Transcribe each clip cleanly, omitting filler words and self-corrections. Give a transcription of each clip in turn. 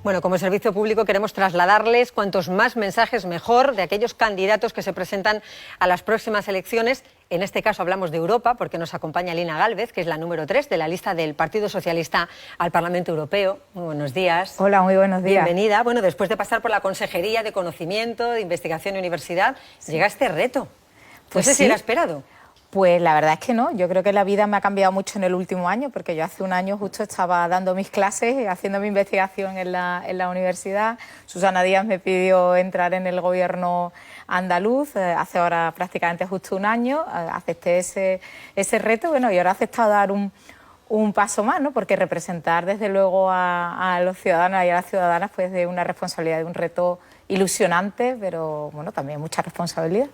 Bueno, como servicio público queremos trasladarles cuantos más mensajes mejor de aquellos candidatos que se presentan a las próximas elecciones. En este caso hablamos de Europa porque nos acompaña Lina Gálvez, que es la número 3 de la lista del Partido Socialista al Parlamento Europeo. Muy buenos días. Hola, muy buenos días. Bienvenida. Bueno, después de pasar por la Consejería de Conocimiento, de Investigación y Universidad, llega este reto. Pues no sé sí. si era esperado. Pues la verdad es que no, yo creo que la vida me ha cambiado mucho en el último año, porque yo hace un año justo estaba dando mis clases, haciendo mi investigación en la universidad. Susana Díaz me pidió entrar en el gobierno andaluz, hace ahora prácticamente justo un año, acepté ese reto, bueno, y ahora he aceptado dar un paso más, ¿no? Porque representar desde luego a los ciudadanos y a las ciudadanas pues de una responsabilidad, de un reto ilusionante, pero bueno, también mucha responsabilidad.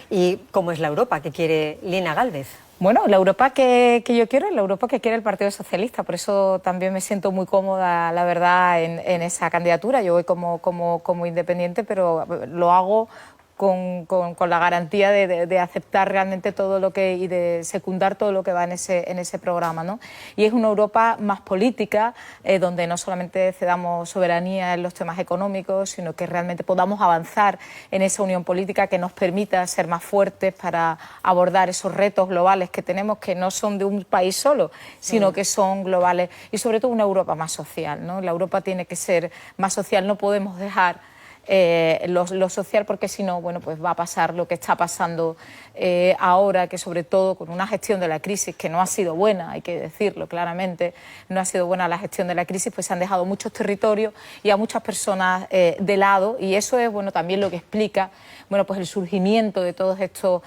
¿Y cómo es la Europa que quiere Lina Gálvez? Bueno, la Europa que yo quiero es la Europa que quiere el Partido Socialista, por eso también me siento muy cómoda, la verdad, en esa candidatura. Yo voy como independiente, pero lo hago con la garantía de aceptar realmente todo lo que y de secundar todo lo que va en ese programa, ¿no? Y es una Europa más política, donde no solamente cedamos soberanía en los temas económicos, sino que realmente podamos avanzar en esa unión política que nos permita ser más fuertes para abordar esos retos globales que tenemos, que no son de un país solo, sino que son globales, y sobre todo una Europa más social, ¿no? La Europa tiene que ser más social, no podemos dejar lo social, porque si no, bueno, pues va a pasar lo que está pasando ahora, que sobre todo con una gestión de la crisis que no ha sido buena, hay que decirlo claramente, no ha sido buena la gestión de la crisis, pues se han dejado muchos territorios y a muchas personas de lado, y eso es, bueno, también lo que explica, bueno, pues el surgimiento de todos estos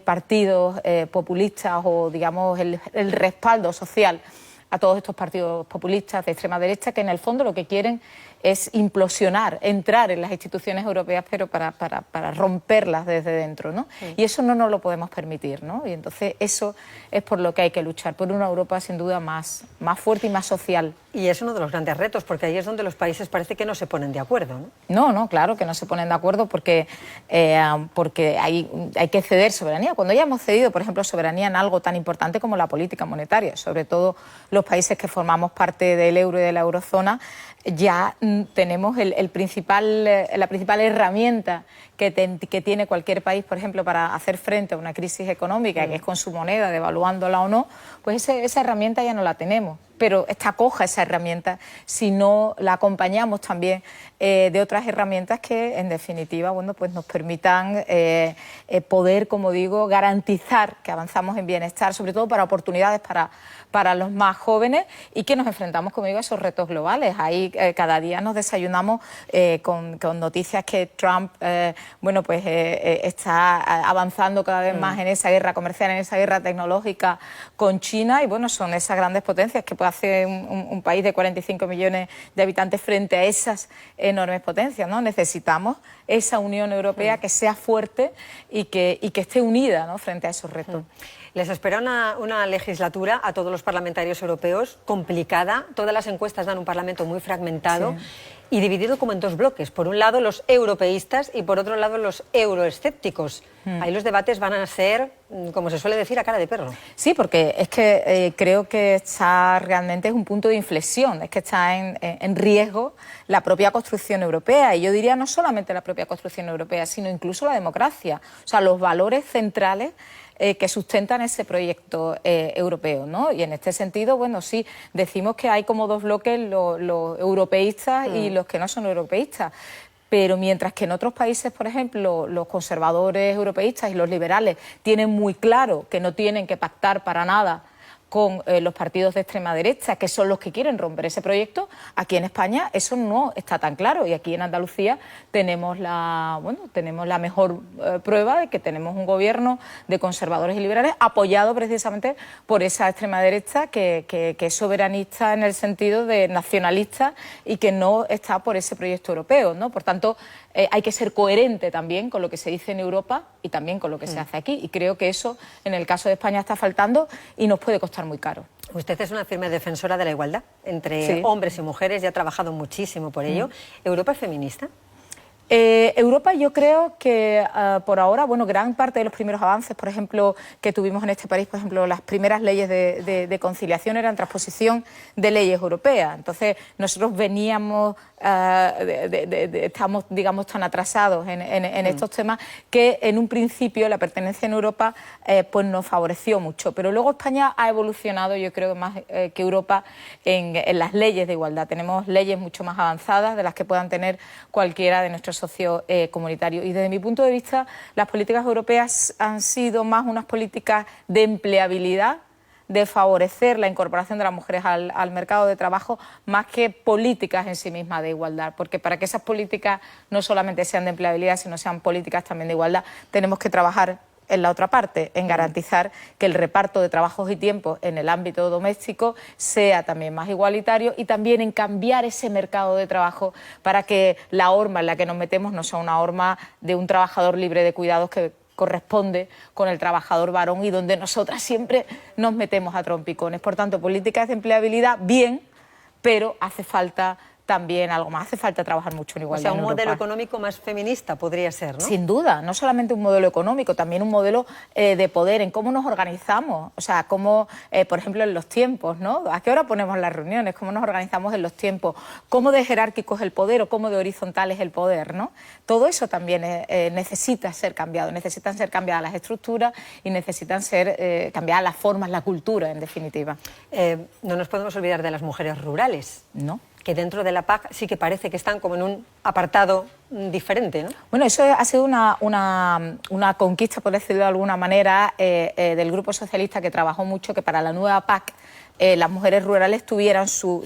partidos populistas, o digamos el respaldo social a todos estos partidos populistas de extrema derecha, que en el fondo lo que quieren es implosionar, entrar en las instituciones europeas, pero para romperlas desde dentro, ¿no? Sí. Y eso no nos lo podemos permitir, ¿no? Y entonces eso es por lo que hay que luchar, por una Europa sin duda más fuerte y más social. Y es uno de los grandes retos, porque ahí es donde los países parece que no se ponen de acuerdo, ¿no? No, claro que no se ponen de acuerdo, porque hay que ceder soberanía. Cuando ya hemos cedido, por ejemplo, soberanía en algo tan importante como la política monetaria, sobre todo los países que formamos parte del euro y de la eurozona, ya tenemos la principal herramienta que tiene cualquier país, por ejemplo, para hacer frente a una crisis económica, que es con su moneda, devaluándola o no, pues esa herramienta ya no la tenemos. Pero está coja esa herramienta si no la acompañamos también de otras herramientas que, en definitiva, bueno, pues nos permitan poder, como digo, garantizar que avanzamos en bienestar, sobre todo para oportunidades para los más jóvenes, y que nos enfrentamos, como digo, a esos retos globales. Ahí cada día nos desayunamos con noticias que Trump bueno, pues está avanzando cada vez más en esa guerra comercial, en esa guerra tecnológica con China, y bueno, son esas grandes potencias que puede hacer un país de 45 millones de habitantes frente a esas enormes potencias, ¿no? Necesitamos esa Unión Europea que sea fuerte y que esté unida, ¿no?, frente a esos retos. Les espera una legislatura a todos los parlamentarios europeos complicada. Todas las encuestas dan un parlamento muy fragmentado, sí, y dividido como en dos bloques. Por un lado los europeístas y por otro lado los euroescépticos. Ahí los debates van a ser, como se suele decir, a cara de perro. Sí, porque es que creo que está realmente, es un punto de inflexión, es que está en riesgo la propia construcción europea, y yo diría no solamente la propia construcción europea, sino incluso la democracia, o sea, los valores centrales que sustentan ese proyecto europeo, ¿no? Y en este sentido, bueno, sí, decimos que hay como dos bloques, los europeístas y los que no son europeístas. Pero mientras que en otros países, por ejemplo, los conservadores europeístas y los liberales tienen muy claro que no tienen que pactar para nada con los partidos de extrema derecha, que son los que quieren romper ese proyecto, aquí en España eso no está tan claro, y aquí en Andalucía tenemos la mejor prueba de que tenemos un gobierno de conservadores y liberales apoyado precisamente por esa extrema derecha que es soberanista en el sentido de nacionalista y que no está por ese proyecto europeo, ¿no? Por tanto, hay que ser coherente también con lo que se dice en Europa y también con lo que se hace aquí, y creo que eso en el caso de España está faltando y nos puede costar muy caro. Usted es una firme defensora de la igualdad entre hombres y mujeres y ha trabajado muchísimo por ello. ¿Europa es feminista? Europa, yo creo que por ahora, bueno, gran parte de los primeros avances, por ejemplo, que tuvimos en este país, por ejemplo, las primeras leyes de conciliación eran transposición de leyes europeas. Entonces, nosotros veníamos, estamos, digamos, tan atrasados en estos temas que en un principio la pertenencia en Europa pues nos favoreció mucho. Pero luego España ha evolucionado, yo creo, más que Europa en las leyes de igualdad. Tenemos leyes mucho más avanzadas de las que puedan tener cualquiera de nuestros socios comunitarios. Y desde mi punto de vista, las políticas europeas han sido más unas políticas de empleabilidad, de favorecer la incorporación de las mujeres al mercado de trabajo, más que políticas en sí mismas de igualdad. Porque para que esas políticas no solamente sean de empleabilidad, sino sean políticas también de igualdad, tenemos que trabajar en la otra parte, en garantizar que el reparto de trabajos y tiempos en el ámbito doméstico sea también más igualitario y también en cambiar ese mercado de trabajo para que la horma en la que nos metemos no sea una horma de un trabajador libre de cuidados que corresponde con el trabajador varón y donde nosotras siempre nos metemos a trompicones. Por tanto, políticas de empleabilidad, bien, pero hace falta también algo más, hace falta trabajar mucho en igualdad. O sea, un modelo económico más feminista podría ser, ¿no? Sin duda, no solamente un modelo económico, también un modelo de poder, en cómo nos organizamos, o sea, cómo, por ejemplo, en los tiempos, ¿no? ¿A qué hora ponemos las reuniones? ¿Cómo nos organizamos en los tiempos? ¿Cómo de jerárquico es el poder o cómo de horizontal es el poder, ¿no? Todo eso también necesita ser cambiado, necesitan ser cambiadas las estructuras y necesitan ser cambiadas las formas, la cultura, en definitiva. No nos podemos olvidar de las mujeres rurales. No. Que dentro de la PAC sí que parece que están como en un apartado diferente, ¿no? Bueno, eso ha sido una conquista, por decirlo de alguna manera, del Grupo Socialista, que trabajó mucho que para la nueva PAC las mujeres rurales tuvieran su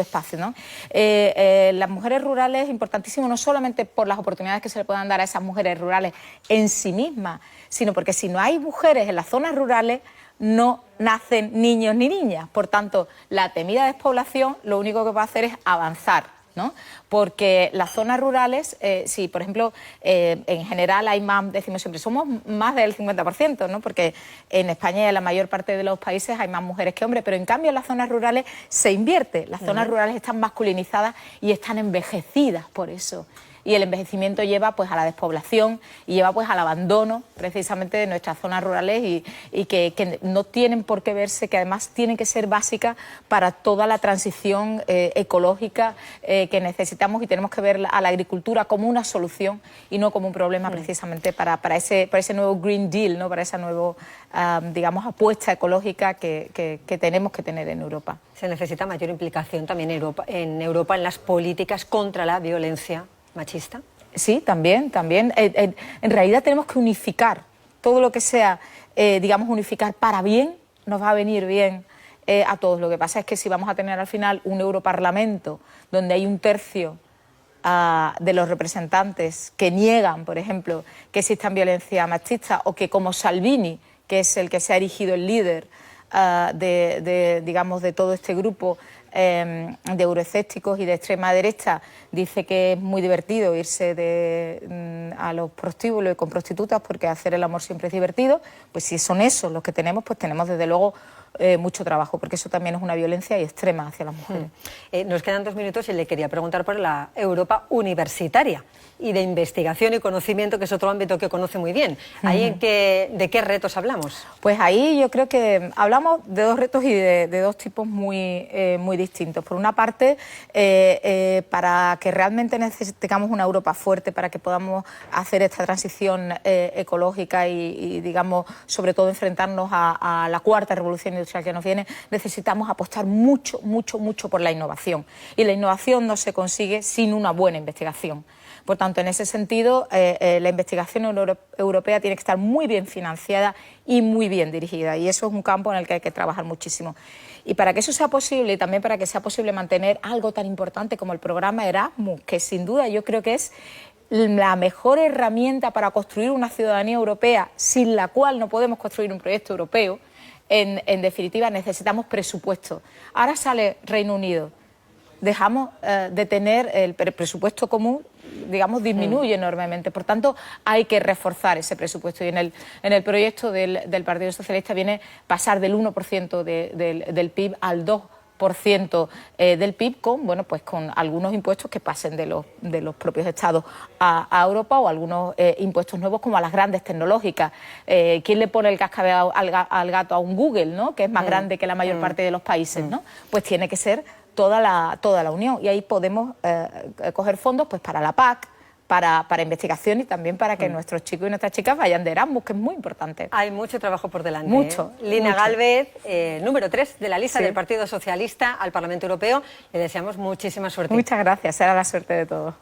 espacio, ¿no? Las mujeres rurales es importantísimo no solamente por las oportunidades que se le puedan dar a esas mujeres rurales en sí mismas, sino porque si no hay mujeres en las zonas rurales, no nacen niños ni niñas. Por tanto, la temida despoblación lo único que va a hacer es avanzar, ¿no? Porque las zonas rurales, si por ejemplo, en general hay más, decimos siempre, somos más del 50%, ¿no? Porque en España y en la mayor parte de los países hay más mujeres que hombres, pero en cambio en las zonas rurales se invierte. Las zonas rurales están masculinizadas y están envejecidas por eso. Y el envejecimiento lleva pues a la despoblación y lleva pues al abandono precisamente de nuestras zonas rurales y que no tienen por qué verse, que además tienen que ser básicas para toda la transición ecológica que necesitamos, y tenemos que ver a la agricultura como una solución y no como un problema precisamente para ese nuevo Green Deal, ¿no? Para esa nueva, apuesta ecológica que tenemos que tener en Europa. Se necesita mayor implicación también en Europa en las políticas contra la violencia machista. Sí, también. En realidad tenemos que unificar todo lo que sea, unificar para bien, nos va a venir bien a todos. Lo que pasa es que si vamos a tener al final un Europarlamento donde hay un tercio de los representantes que niegan, por ejemplo, que existan violencia machista, o que como Salvini, que es el que se ha erigido el líder de todo este grupo de euroescépticos y de extrema derecha, dice que es muy divertido irse a los prostíbulos y con prostitutas porque hacer el amor siempre es divertido. Pues si son esos los que tenemos, pues tenemos desde luego mucho trabajo, porque eso también es una violencia extrema hacia las mujeres. Nos quedan 2 minutos y le quería preguntar por la Europa universitaria y de investigación y conocimiento, que es otro ámbito que conoce muy bien. ¿Ahí de qué retos hablamos? Pues ahí yo creo que hablamos de 2 retos y de 2 tipos muy distintos. Por una parte, para que realmente tengamos una Europa fuerte, para que podamos hacer esta transición ecológica y sobre todo enfrentarnos a la 4ª revolución industrial que nos viene, necesitamos apostar mucho por la innovación. Y la innovación no se consigue sin una buena investigación. Por tanto, en ese sentido, la investigación europea tiene que estar muy bien financiada y muy bien dirigida, y eso es un campo en el que hay que trabajar muchísimo. Y para que eso sea posible, y también para que sea posible mantener algo tan importante como el programa Erasmus, que sin duda yo creo que es la mejor herramienta para construir una ciudadanía europea, sin la cual no podemos construir un proyecto europeo, en definitiva necesitamos presupuesto. Ahora sale Reino Unido. Dejamos de tener el presupuesto común, disminuye enormemente. Por tanto, hay que reforzar ese presupuesto. Y en el proyecto del Partido Socialista viene pasar del 1% del PIB al 2%, del PIB con, bueno, pues con algunos impuestos que pasen de los propios estados a Europa, o algunos impuestos nuevos como a las grandes tecnológicas. ¿Quién le pone el cascabel al gato a un Google, ¿no?, que es más grande que la mayor parte de los países, ¿no? Pues tiene que ser toda la Unión, y ahí podemos coger fondos pues para la PAC, para investigación, y también para que nuestros chicos y nuestras chicas vayan de Erasmus, que es muy importante. Hay mucho trabajo por delante. Mucho. Lina mucho. Gálvez, número 3 de la lista Sí. del Partido Socialista al Parlamento Europeo. Le deseamos muchísima suerte. Muchas gracias, será la suerte de todos.